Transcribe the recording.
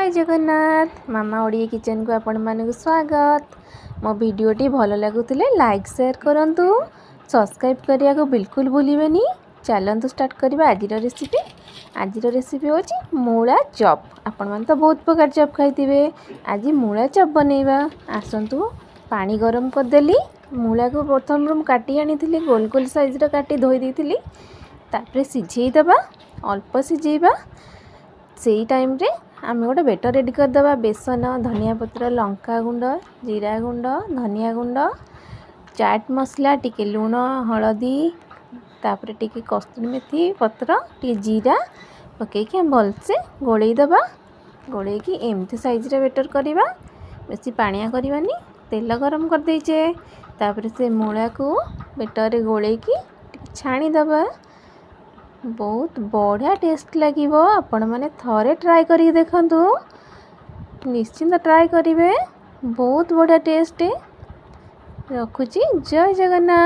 जय जगन्नाथ मामा ओडिया किचन को आपण मानक स्वागत। मो वीडियोटी भल लगुले लाइक शेयर करंतु सब्सक्राइब करिया को बिल्कुल भूलिबेनी। चलंतु स्टार्ट करबा आज रेसिपी होची मूला चॉप। आपण मन तो बहुत प्रकार चॉप खाइतिबे, आज मूला चॉप बनेबा। आसंतु पानी गरम कर देली। मूला को प्रथम रूम काटी आनी गोल गोल साइज रो काटी धोई देइतिली। तापरे सिझेई दबा, अल्प सिझेइबा। सेई टाइम रे आम गोटे बेटर रेडी करदे। बेसन, धनिया पत्र, लंका गुंड, जीरा गुंड, धनिया गुंड, चाट मसला, टिके लुण, हलदी, तापर टिके कस्तूरी मेथी पत्र, टिके जीरा पकईकि आम भलसे गोलई दबा। गोलई कि एमती साइज रे बेटर करवा, बेसी पानिया करवानी। तेल गरम कर देइचे, तापर से मूला को बेटर रे गोलई कि छाणी दबा। बहुत बढ़िया टेस्ट लगे। आपण मैंने थरे ट्राए करी देखंतु, निश्चिंत ट्राए करिवे। बहुत बढ़िया टेस्ट। रखुची। जय जगन्नाथ।